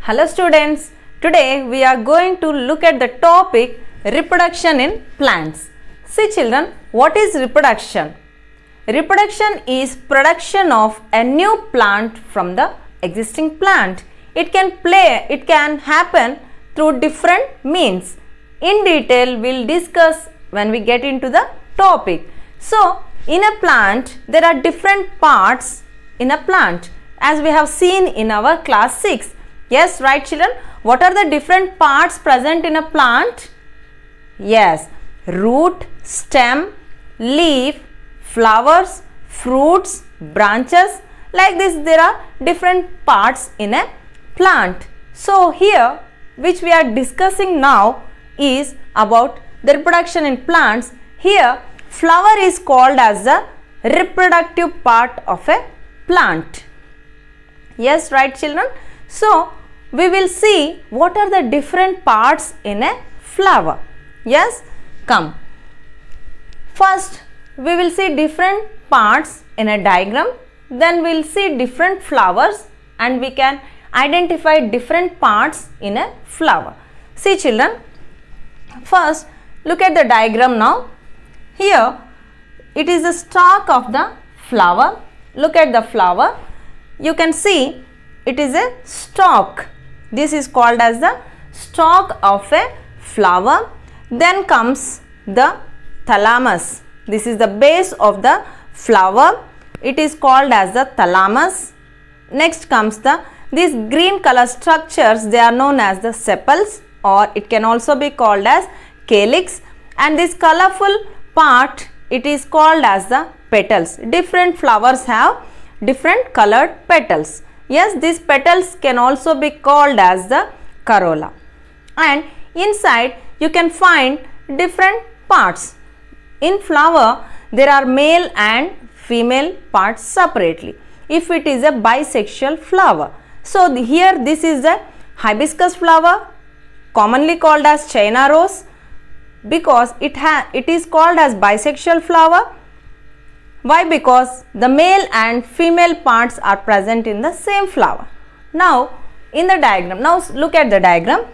Hello students, today we are going to look at the topic reproduction in plants. See children, what is reproduction? Reproduction is production of a new plant from the existing plant. It can happen through different means. In detail, we'll discuss when we get into the topic. So, in a plant, there are different parts in a plant as we have seen in our class 6. Yes, right children? What are the different parts present in a plant? Yes, root, stem, leaf, flowers, fruits, branches. Like this, there are different parts in a plant. So, here which we are discussing now is about the reproduction in plants. Here, flower is called as the reproductive part of a plant. Yes, right children? So, we will see what are the different parts in a flower. Yes, come. First, we will see different parts in a diagram. Then we will see different flowers and we can identify different parts in a flower. See children, first look at the diagram now. Here, it is the stalk of the flower. Look at the flower. You can see it is a stalk. This is called as the stalk of a flower. Then comes the thalamus. This is the base of the flower. It is called as the thalamus. Next comes these green color structures. They are known as the sepals, or it can also be called as calyx. And this colorful part, it is called as the petals. Different flowers have different colored petals. Yes, these petals can also be called as the corolla. And inside you can find different parts. In flower, there are male and female parts separately. If it is a bisexual flower. So, here this is the hibiscus flower, commonly called as China rose, because it is called as bisexual flower. Why? Because the male and female parts are present in the same flower. Now, in the diagram, now look at the diagram.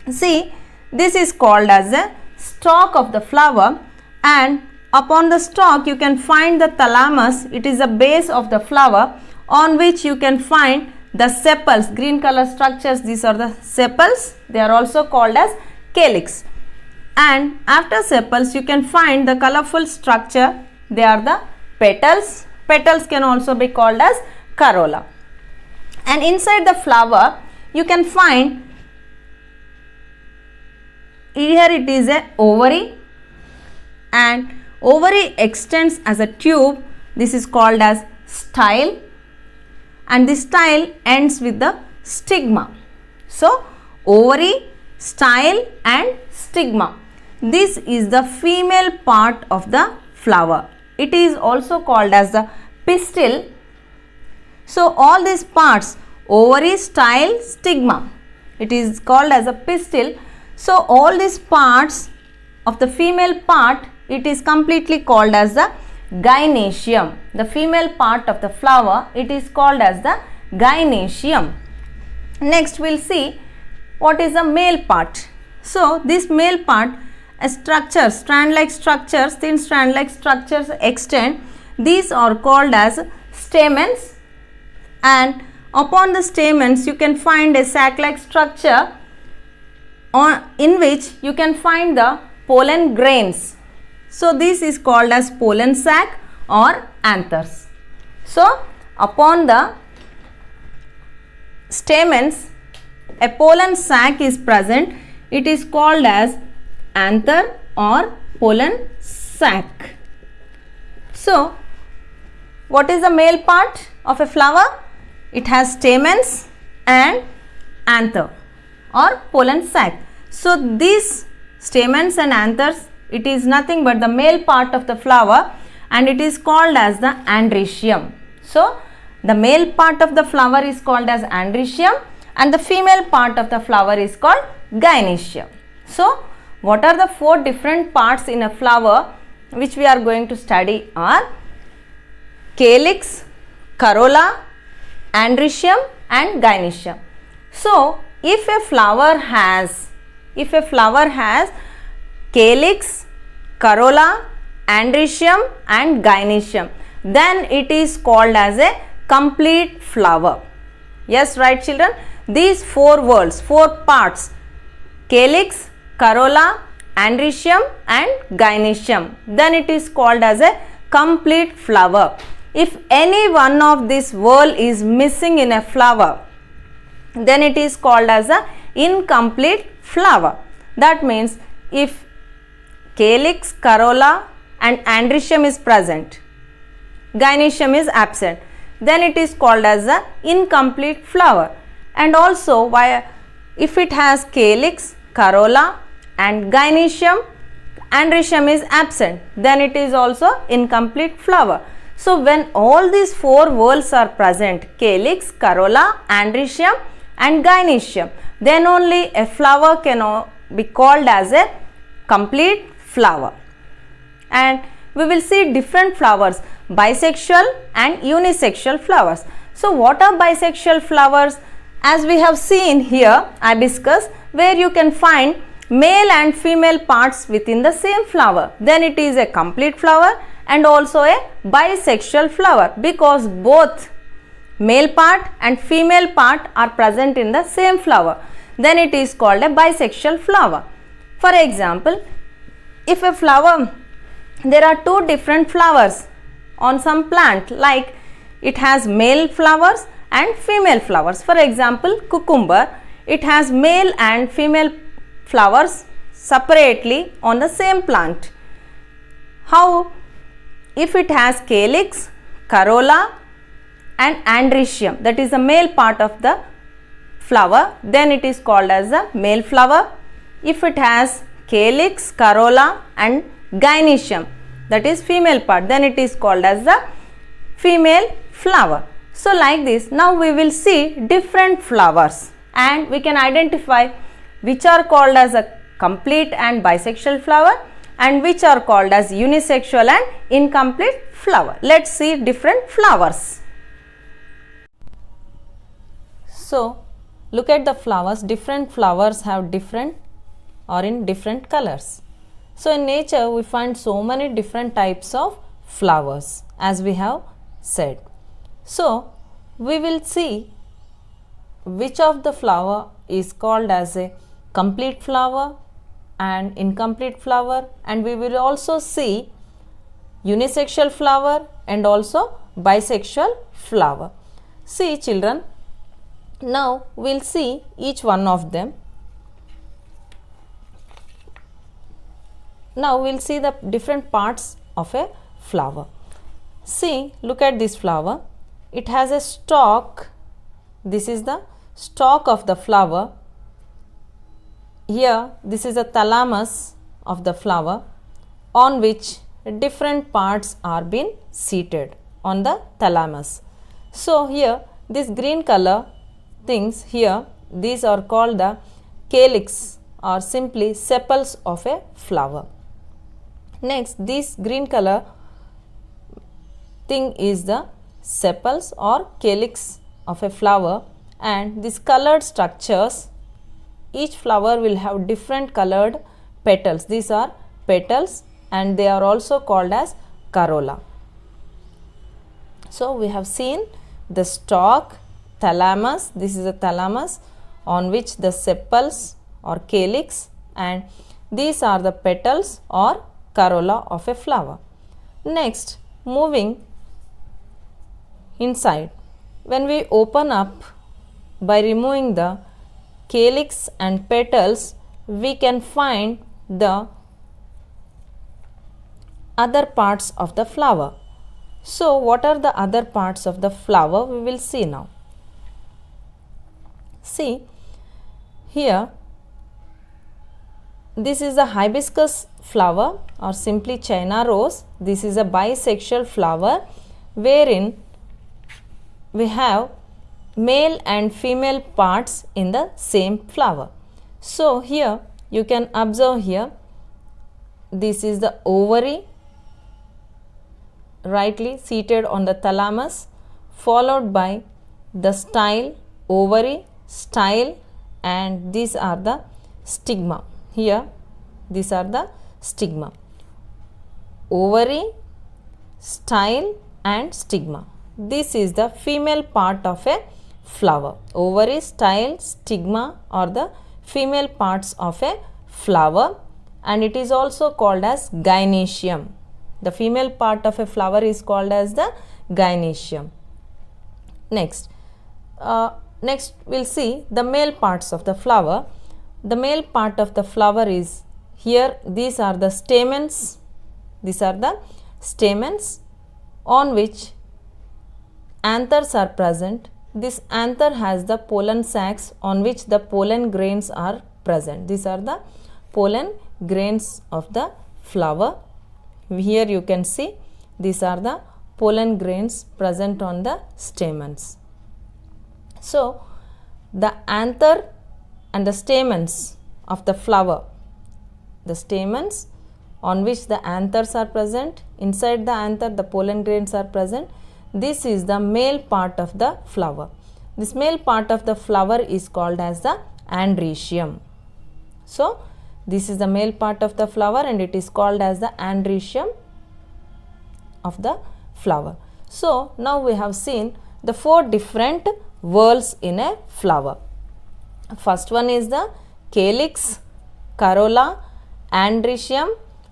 See, this is called as a stalk of the flower, and upon the stalk you can find the thalamus. It is the base of the flower on which you can find the sepals, green color structures. These are the sepals. They are also called as calyx. And after sepals you can find the colorful structure. They are the petals. Petals can also be called as corolla. And inside the flower you can find, here it is a ovary, and ovary extends as a tube. This is called as style, and this style ends with the stigma. So, ovary, style and stigma. This is the female part of the flower. It is also called as the pistil. So, all these parts, ovary, style, stigma, it is called as a pistil. So, all these parts of the female part, it is completely called as the gynoecium. The female part of the flower, it is called as the gynoecium. Next, we will see what is the male part. So, this male part, a structure, strand-like structures, thin strand-like structures extend. These are called as stamens, and upon the stamens you can find a sac-like structure in which you can find the pollen grains. So, this is called as pollen sac or anthers. So, upon the stamens a pollen sac is present. It is called as anther or pollen sac. So, what is the male part of a flower? It has stamens and anther or pollen sac. So, these stamens and anthers, it is nothing but the male part of the flower, and it is called as the androecium. So, the male part of the flower is called as androecium and the female part of the flower is called gynoecium. So, what are the four different parts in a flower which we are going to study are calyx, corolla, androecium and gynoecium. So if a flower has calyx, corolla, androecium and gynoecium, then it is called as a complete flower. Yes, right children, these four parts, calyx, corolla, androecium and gynoecium, then it is called as a complete flower. If any one of this whorl is missing in a flower, then it is called as a incomplete flower. That means if calyx, corolla and androecium is present, gynoecium is absent, then it is called as a incomplete flower. And also if it has calyx, corolla and gynoecium, androecium is absent, then it is also incomplete flower. So when all these four whorls are present, calyx, corolla, androecium and gynoecium, then only a flower can be called as a complete flower. And we will see different flowers, bisexual and unisexual flowers. So what are bisexual flowers? As we have seen here, hibiscus, where you can find male and female parts within the same flower, then it is a complete flower and also a bisexual flower, because both male part and female part are present in the same flower, then it is called a bisexual flower. For example, if a flower, there are two different flowers on some plant, like it has male flowers and female flowers. For example, cucumber, it has male and female flowers separately on the same plant. How? If it has calyx, corolla and androecium, that is the male part of the flower, then it is called as a male flower. If it has calyx, corolla and gynoecium, that is female part, then it is called as the female flower. So like this, now we will see different flowers and we can identify which are called as a complete and bisexual flower and which are called as unisexual and incomplete flower. Let's see different flowers. So look at the flowers. Different flowers have different or in different colors. So in nature we find so many different types of flowers, as we have said. So we will see which of the flower is called as a complete flower and incomplete flower, and we will also see unisexual flower and also bisexual flower. See children, now we will see each one of them. Now we will see the different parts of a flower. See, look at this flower. It has a stalk. This is the stalk of the flower. Here, this is a thalamus of the flower, on which different parts are being seated on the thalamus. So here, this green color things here, these are called the calyx or simply sepals of a flower. Next, this green color thing is the sepals or calyx of a flower, and these colored structures, each flower will have different colored petals. These are petals and they are also called as corolla. So we have seen the stalk, thalamus, this is a thalamus on which the sepals or calyx, and these are the petals or corolla of a flower. Next, moving inside, when we open up by removing the calyx and petals, we can find the other parts of the flower. So what are the other parts of the flower? We will see now. See here, this is a hibiscus flower or simply China rose. This is a bisexual flower wherein we have male and female parts in the same flower. So here you can observe here, this is the ovary rightly seated on the thalamus, followed by the style, ovary, style, and these are the stigma. Here these are the stigma. Ovary, style and stigma. This is the female part of a flower. Ovary, style, stigma are the female parts of a flower, and it is also called as gynoecium. The female part of a flower is called as the gynoecium. Next we'll see the male parts of the flower. The male part of the flower is here. These are the stamens. These are the stamens on which anthers are present. This anther has the pollen sacs on which the pollen grains are present. These are the pollen grains of the flower. Here you can see these are the pollen grains present on the stamens. So the anther and the stamens of the flower, the stamens on which the anthers are present, inside the anther the pollen grains are present. This is the male part of the flower. This male part of the flower is called as the androecium. So this is the male part of the flower and it is called as the androecium of the flower. So now we have seen the 4 different whorls in a flower. First one is the calyx, corolla, androecium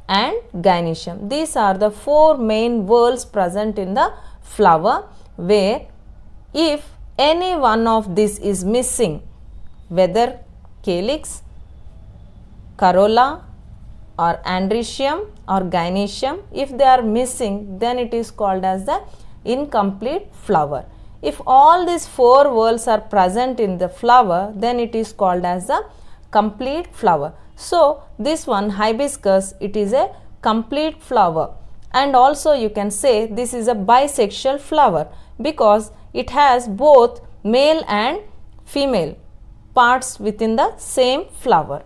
and gynoecium. These are the 4 main whorls present in the flower, where if any one of these is missing, whether calyx, corolla or androecium or gynoecium, if they are missing, then it is called as the incomplete flower. If all these 4 whorls are present in the flower, then it is called as the complete flower. So this one, hibiscus, it is a complete flower, and also you can say this is a bisexual flower because it has both male and female parts within the same flower.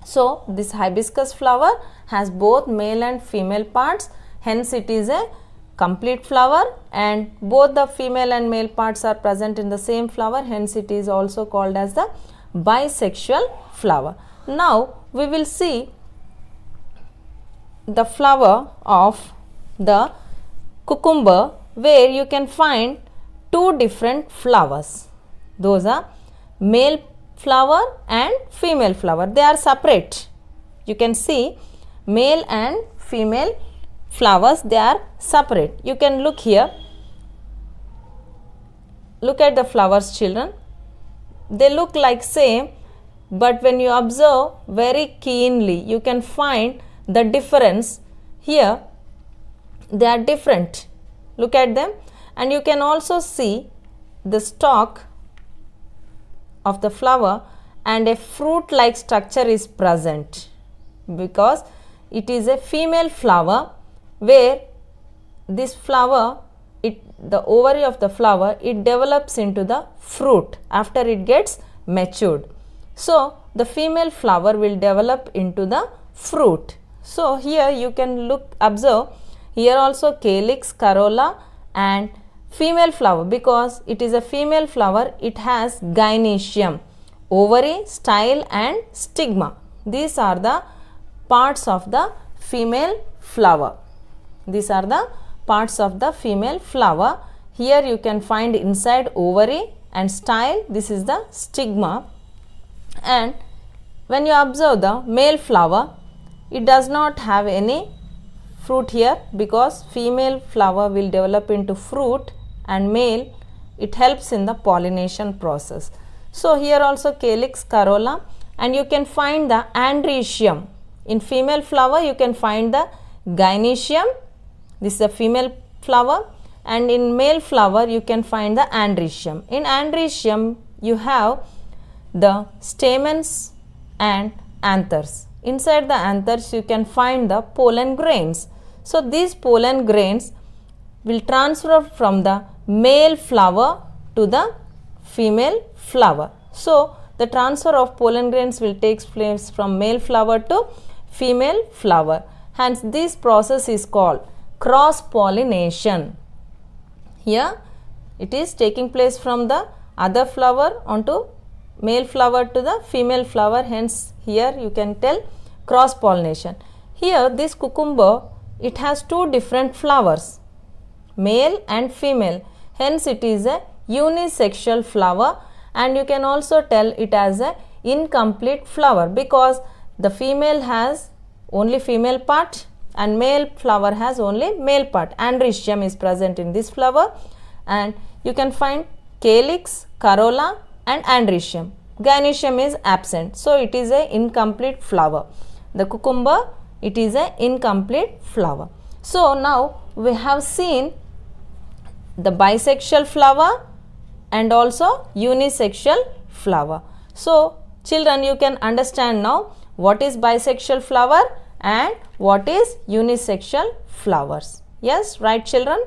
So this hibiscus flower has both male and female parts, hence it is a complete flower, and both the female and male parts are present in the same flower, hence it is also called as the bisexual flower. Now we will see the flower of the cucumber, where you can find 2 different flowers. Those are male flower and female flower. They are separate. You can see male and female flowers, they are separate. You can look here. Look at the flowers, children. They look like same, but when you observe very keenly, you can find the difference. Here they are different. Look at them, and you can also see the stalk of the flower and a fruit like structure is present, because it is a female flower, where this flower, the ovary of the flower, it develops into the fruit after it gets matured. So the female flower will develop into the fruit. So here you can observe here also calyx, corolla and female flower, because it is a female flower, it has gynoecium, ovary, style and stigma. These are the parts of the female flower. These are the parts of the female flower. Here you can find inside ovary and style, this is the stigma. And when you observe the male flower, it does not have any fruit here, because female flower will develop into fruit and male, it helps in the pollination process. So here also calyx, corolla, and you can find the androecium. In female flower you can find the gynoecium, this is a female flower, and in male flower you can find the androecium. In androecium you have the stamens and anthers. Inside the anthers you can find the pollen grains. So these pollen grains will transfer from the male flower to the female flower. So the transfer of pollen grains will take place from male flower to female flower. Hence this process is called cross pollination. Here it is taking place from the other flower onto male flower to the female flower, hence here you can tell cross pollination. Here this cucumber, it has two different flowers, male and female, hence it is a unisexual flower, and you can also tell it as a incomplete flower because the female has only female part and male flower has only male part. Androecium is present in this flower, and you can find calyx, corolla and androecium. Gynoecium is absent, so it is a incomplete flower. The cucumber, it is a incomplete flower. So now we have seen the bisexual flower and also unisexual flower. So children, you can understand now what is bisexual flower and what is unisexual flowers. Yes, right children?